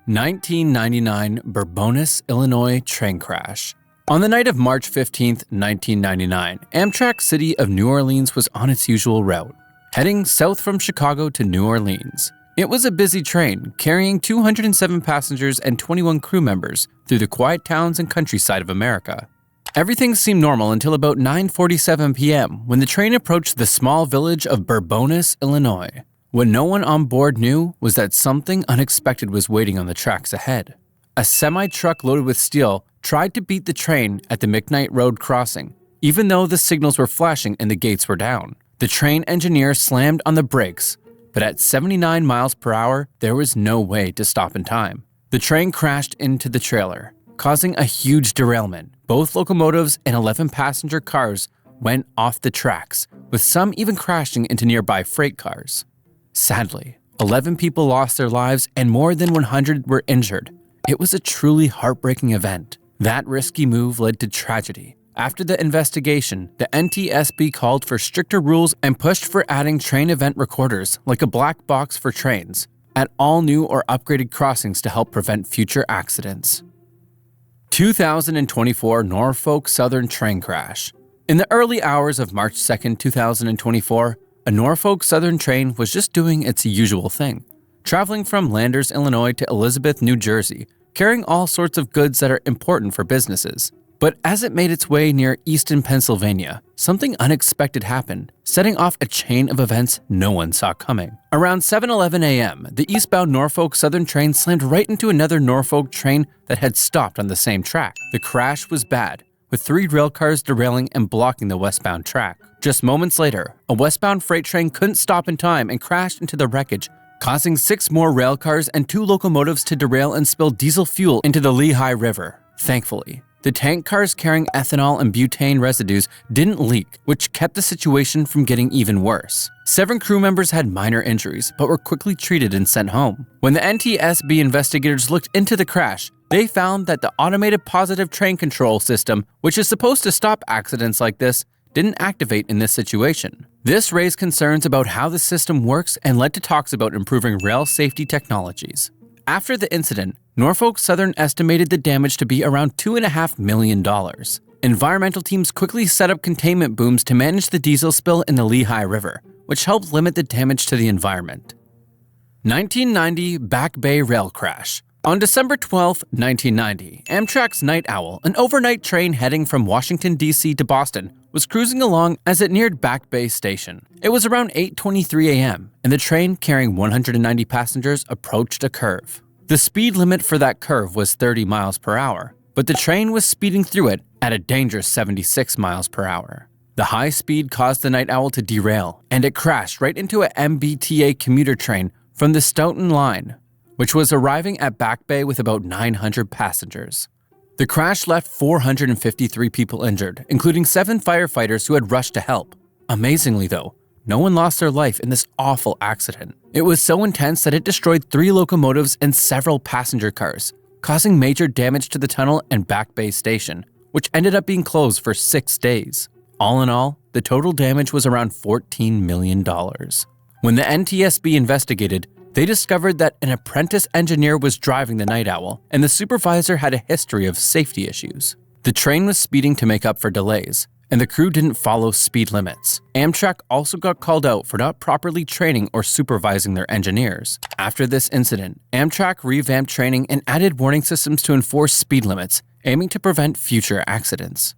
1999 Bourbonnais, Illinois train crash. On the night of March 15, 1999, Amtrak City of New Orleans was on its usual route, heading south from Chicago to New Orleans. It was a busy train, carrying 207 passengers and 21 crew members through the quiet towns and countryside of America. Everything seemed normal until about 9:47 p.m. when the train approached the small village of Bourbonnais, Illinois. What no one on board knew was that something unexpected was waiting on the tracks ahead. A semi-truck loaded with steel tried to beat the train at the McKnight Road crossing, even though the signals were flashing and the gates were down. The train engineer slammed on the brakes, but at 79 miles per hour, there was no way to stop in time. The train crashed into the trailer, causing a huge derailment. Both locomotives and 11 passenger cars went off the tracks, with some even crashing into nearby freight cars. Sadly, 11 people lost their lives and more than 100 were injured. It was a truly heartbreaking event. That risky move led to tragedy. After the investigation, the NTSB called for stricter rules and pushed for adding train event recorders, like a black box for trains, at all new or upgraded crossings to help prevent future accidents. 2024 Norfolk Southern train crash. In the early hours of March 2, 2024, a Norfolk Southern train was just doing its usual thing, traveling from Landers, Illinois to Elizabeth, New Jersey, carrying all sorts of goods that are important for businesses. But as it made its way near Easton, Pennsylvania, something unexpected happened, setting off a chain of events no one saw coming. Around 7:11 a.m., the eastbound Norfolk Southern train slammed right into another Norfolk train that had stopped on the same track. The crash was bad, with 3 rail cars derailing and blocking the westbound track. Just moments later, a westbound freight train couldn't stop in time and crashed into the wreckage, causing 6 more rail cars and 2 locomotives to derail and spill diesel fuel into the Lehigh River. Thankfully, the tank cars carrying ethanol and butane residues didn't leak, which kept the situation from getting even worse. 7 crew members had minor injuries, but were quickly treated and sent home. When the NTSB investigators looked into the crash, they found that the automated positive train control system, which is supposed to stop accidents like this, didn't activate in this situation. This raised concerns about how the system works and led to talks about improving rail safety technologies. After the incident, Norfolk Southern estimated the damage to be around $2.5 million. Environmental teams quickly set up containment booms to manage the diesel spill in the Lehigh River, which helped limit the damage to the environment. 1990 Back Bay Rail Crash. On December 12, 1990, Amtrak's Night Owl, an overnight train heading from Washington, D.C. to Boston, was cruising along as it neared Back Bay Station. It was around 8:23 a.m., and the train carrying 190 passengers approached a curve. The speed limit for that curve was 30 miles per hour, but the train was speeding through it at a dangerous 76 miles per hour. The high speed caused the Night Owl to derail, and it crashed right into a MBTA commuter train from the Stoughton line, which was arriving at Back Bay with about 900 passengers. The crash left 453 people injured, including 7 firefighters who had rushed to help. Amazingly though, no one lost their life in this awful accident. It was so intense that it destroyed 3 locomotives and several passenger cars, causing major damage to the tunnel and Back Bay Station, which ended up being closed for 6 days. All in all, the total damage was around $14 million. When the NTSB investigated, they discovered that an apprentice engineer was driving the Night Owl, and the supervisor had a history of safety issues. The train was speeding to make up for delays, and the crew didn't follow speed limits. Amtrak also got called out for not properly training or supervising their engineers. After this incident, Amtrak revamped training and added warning systems to enforce speed limits, aiming to prevent future accidents.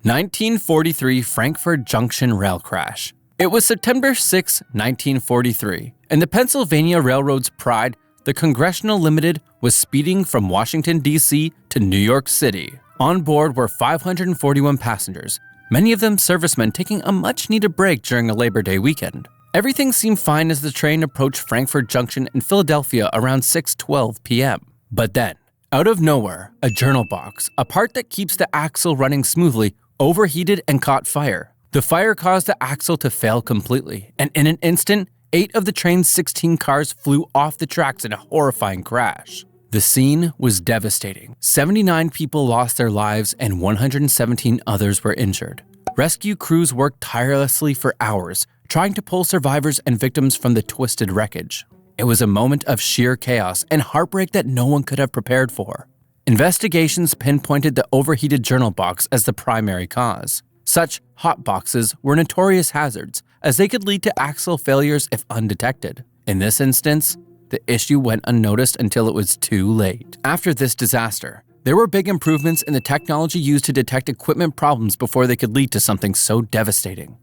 1943 Frankford Junction Rail Crash. It was September 6, 1943, and the Pennsylvania Railroad's pride, the Congressional Limited, was speeding from Washington, D.C. to New York City. On board were 541 passengers, many of them servicemen taking a much-needed break during a Labor Day weekend. Everything seemed fine as the train approached Frankford Junction in Philadelphia around 6:12 p.m. But then, out of nowhere, a journal box, a part that keeps the axle running smoothly, overheated and caught fire. The fire caused the axle to fail completely, and in an instant, 8 of the train's 16 cars flew off the tracks in a horrifying crash. The scene was devastating. 79 people lost their lives and 117 others were injured. Rescue crews worked tirelessly for hours, trying to pull survivors and victims from the twisted wreckage. It was a moment of sheer chaos and heartbreak that no one could have prepared for. Investigations pinpointed the overheated journal box as the primary cause. Such hot boxes were notorious hazards, as they could lead to axle failures if undetected. In this instance, the issue went unnoticed until it was too late. After this disaster, there were big improvements in the technology used to detect equipment problems before they could lead to something so devastating.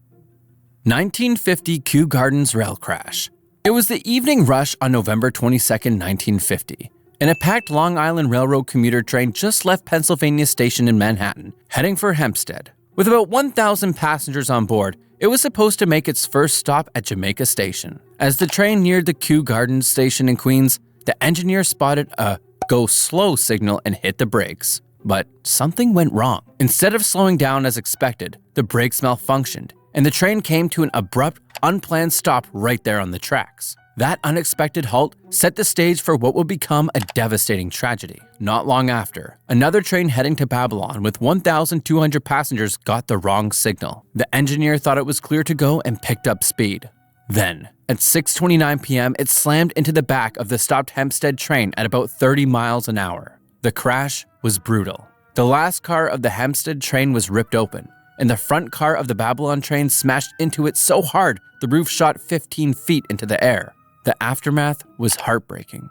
1950 Kew Gardens Rail Crash. It was the evening rush on November 22, 1950, and a packed Long Island Railroad commuter train just left Pennsylvania Station in Manhattan, heading for Hempstead. With about 1,000 passengers on board, it was supposed to make its first stop at Jamaica Station. As the train neared the Kew Gardens Station in Queens, the engineer spotted a go slow signal and hit the brakes. But something went wrong. Instead of slowing down as expected, the brakes malfunctioned, and the train came to an abrupt, unplanned stop right there on the tracks. That unexpected halt set the stage for what would become a devastating tragedy. Not long after, another train heading to Babylon with 1,200 passengers got the wrong signal. The engineer thought it was clear to go and picked up speed. Then, at 6:29 p.m., it slammed into the back of the stopped Hempstead train at about 30 miles an hour. The crash was brutal. The last car of the Hempstead train was ripped open, and the front car of the Babylon train smashed into it so hard the roof shot 15 feet into the air. The aftermath was heartbreaking.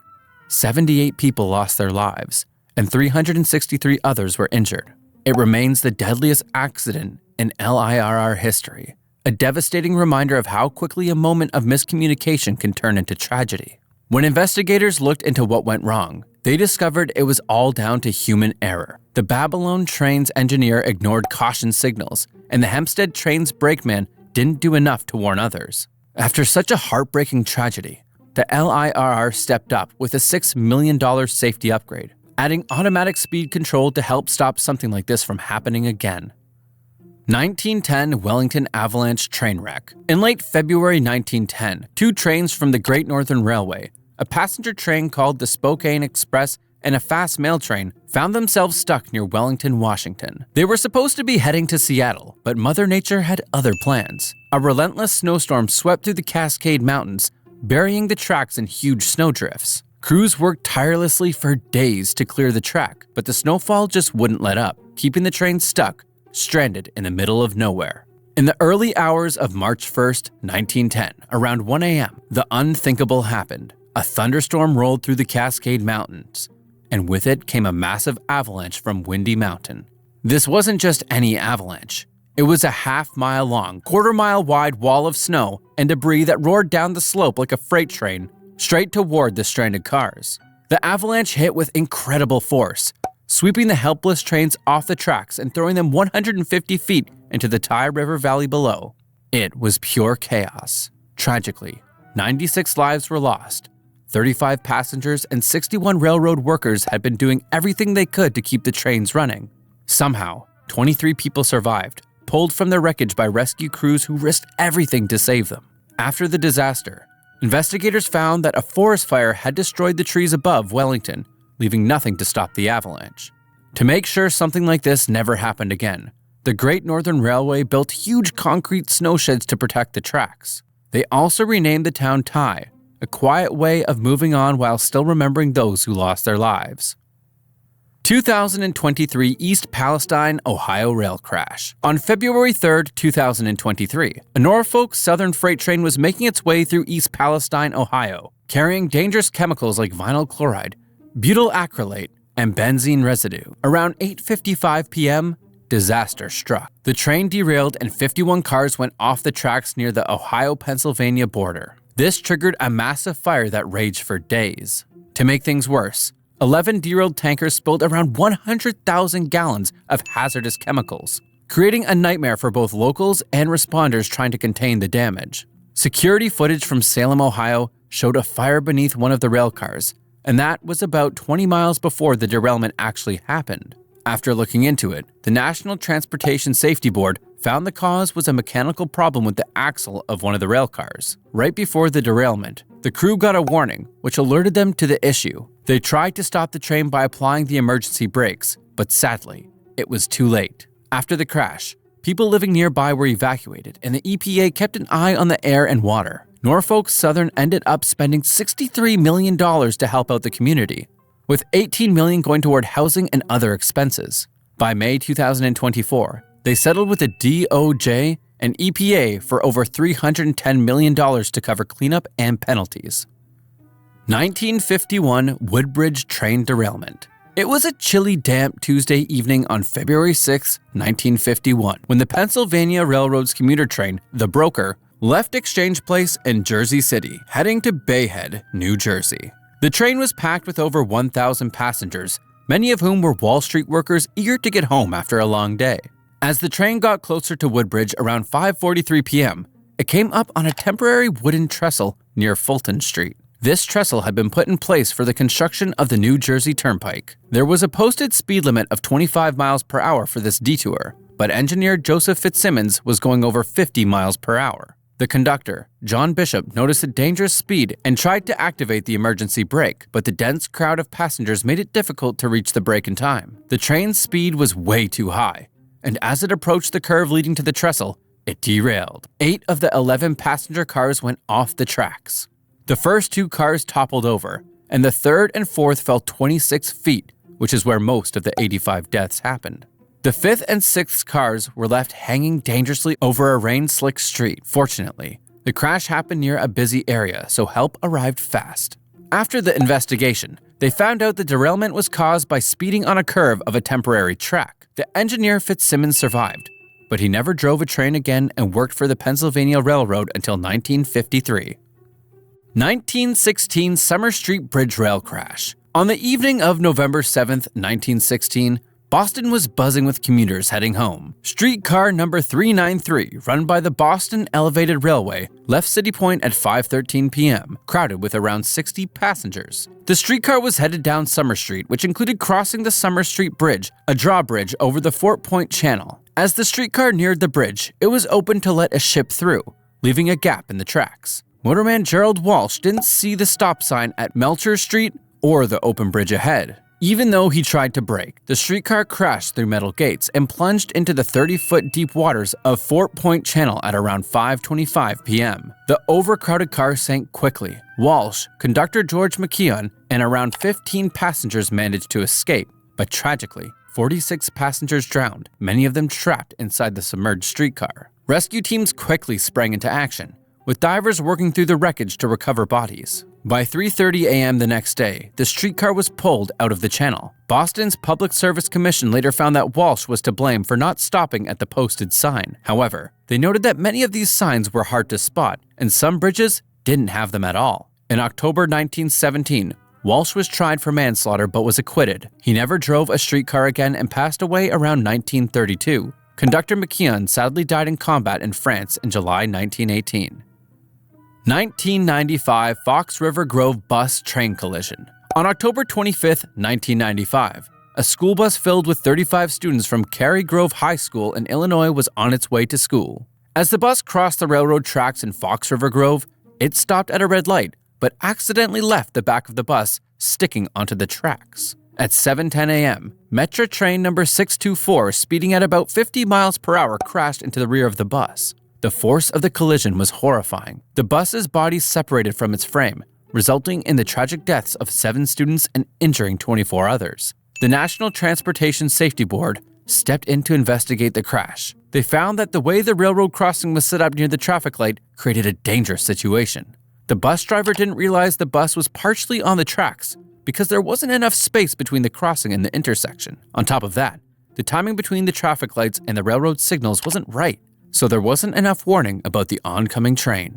78 people lost their lives, and 363 others were injured. It remains the deadliest accident in LIRR history, a devastating reminder of how quickly a moment of miscommunication can turn into tragedy. When investigators looked into what went wrong, they discovered it was all down to human error. The Babylon train's engineer ignored caution signals, and the Hempstead train's brakeman didn't do enough to warn others. After such a heartbreaking tragedy, the LIRR stepped up with a $6 million safety upgrade, adding automatic speed control to help stop something like this from happening again. 1910 Wellington Avalanche train wreck. In late February 1910, two trains from the Great Northern Railway, a passenger train called the Spokane Express and a fast mail train, found themselves stuck near Wellington, Washington. They were supposed to be heading to Seattle, but Mother Nature had other plans. A relentless snowstorm swept through the Cascade Mountains, burying the tracks in huge snowdrifts. Crews worked tirelessly for days to clear the track, but the snowfall just wouldn't let up, keeping the train stuck, stranded in the middle of nowhere. In the early hours of March 1st, 1910, around 1 a.m., the unthinkable happened. A thunderstorm rolled through the Cascade Mountains, and with it came a massive avalanche from Windy Mountain. This wasn't just any avalanche. It was a half-mile long, quarter-mile wide wall of snow and debris that roared down the slope like a freight train, straight toward the stranded cars. The avalanche hit with incredible force, sweeping the helpless trains off the tracks and throwing them 150 feet into the Tye River Valley below. It was pure chaos. Tragically, 96 lives were lost. 35 passengers and 61 railroad workers had been doing everything they could to keep the trains running. Somehow, 23 people survived, pulled from their wreckage by rescue crews who risked everything to save them. After the disaster, investigators found that a forest fire had destroyed the trees above Wellington, leaving nothing to stop the avalanche. To make sure something like this never happened again, the Great Northern Railway built huge concrete snowsheds to protect the tracks. They also renamed the town Tye, a quiet way of moving on while still remembering those who lost their lives. 2023 East Palestine, Ohio Rail Crash. On February 3, 2023, a Norfolk Southern freight train was making its way through East Palestine, Ohio, carrying dangerous chemicals like vinyl chloride, butyl acrylate, and benzene residue. Around 8:55 p.m., disaster struck. The train derailed and 51 cars went off the tracks near the Ohio-Pennsylvania border. This triggered a massive fire that raged for days. To make things worse, 11 derailed tankers spilled around 100,000 gallons of hazardous chemicals, creating a nightmare for both locals and responders trying to contain the damage. Security footage from Salem, Ohio showed a fire beneath one of the rail cars, and that was about 20 miles before the derailment actually happened. After looking into it, the National Transportation Safety Board found the cause was a mechanical problem with the axle of one of the rail cars. Right before the derailment, the crew got a warning, which alerted them to the issue. They tried to stop the train by applying the emergency brakes, but sadly, it was too late. After the crash, people living nearby were evacuated, and the EPA kept an eye on the air and water. Norfolk Southern ended up spending $63 million to help out the community, with $18 million going toward housing and other expenses. By May 2024, they settled with the DOJ and EPA for over $310 million to cover cleanup and penalties. 1951 Woodbridge train derailment. It was a chilly, damp Tuesday evening on February 6, 1951, when the Pennsylvania Railroad's commuter train, the Broker, left Exchange Place in Jersey City, heading to Bay Head, New Jersey. The train was packed with over 1,000 passengers, many of whom were Wall Street workers eager to get home after a long day. As the train got closer to Woodbridge around 5:43 p.m., it came up on a temporary wooden trestle near Fulton Street. This trestle had been put in place for the construction of the New Jersey Turnpike. There was a posted speed limit of 25 miles per hour for this detour, but engineer Joseph Fitzsimmons was going over 50 miles per hour. The conductor, John Bishop, noticed a dangerous speed and tried to activate the emergency brake, but the dense crowd of passengers made it difficult to reach the brake in time. The train's speed was way too high, and as it approached the curve leading to the trestle, it derailed. 8 of the 11 passenger cars went off the tracks. The first 2 cars toppled over, and the third and fourth fell 26 feet, which is where most of the 85 deaths happened. The 5th and 6th cars were left hanging dangerously over a rain-slick street. Fortunately, the crash happened near a busy area, so help arrived fast. After the investigation, they found out the derailment was caused by speeding on a curve of a temporary track. The engineer Fitzsimmons survived, but he never drove a train again and worked for the Pennsylvania Railroad until 1953. 1916 Summer Street Bridge Rail Crash. On the evening of November 7, 1916, Boston was buzzing with commuters heading home. Streetcar number 393, run by the Boston Elevated Railway, left City Point at 5:13 p.m., crowded with around 60 passengers. The streetcar was headed down Summer Street, which included crossing the Summer Street Bridge, a drawbridge over the Fort Point Channel. As the streetcar neared the bridge, it was open to let a ship through, leaving a gap in the tracks. Motorman Gerald Walsh didn't see the stop sign at Melcher Street or the open bridge ahead. Even though he tried to brake, the streetcar crashed through metal gates and plunged into the 30-foot deep waters of Fort Point Channel at around 5:25 p.m. The overcrowded car sank quickly. Walsh, conductor George McKeon, and around 15 passengers managed to escape, but tragically, 46 passengers drowned, many of them trapped inside the submerged streetcar. Rescue teams quickly sprang into action, with divers working through the wreckage to recover bodies. By 3:30 a.m. the next day, the streetcar was pulled out of the channel. Boston's Public Service Commission later found that Walsh was to blame for not stopping at the posted sign. However, they noted that many of these signs were hard to spot, and some bridges didn't have them at all. In October 1917, Walsh was tried for manslaughter but was acquitted. He never drove a streetcar again and passed away around 1932. Conductor McKeon sadly died in combat in France in July 1918. 1995 Fox River Grove bus train collision. On October 25, 1995, a school bus filled with 35 students from Cary Grove High School in Illinois was on its way to school. As the bus crossed the railroad tracks in Fox River Grove, it stopped at a red light, but accidentally left the back of the bus sticking onto the tracks. At 7:10 a.m., Metra train number 624, speeding at about 50 miles per hour, crashed into the rear of the bus. The force of the collision was horrifying. The bus's body separated from its frame, resulting in the tragic deaths of 7 students and injuring 24 others. The National Transportation Safety Board stepped in to investigate the crash. They found that the way the railroad crossing was set up near the traffic light created a dangerous situation. The bus driver didn't realize the bus was partially on the tracks because there wasn't enough space between the crossing and the intersection. On top of that, the timing between the traffic lights and the railroad signals wasn't right, so there wasn't enough warning about the oncoming train.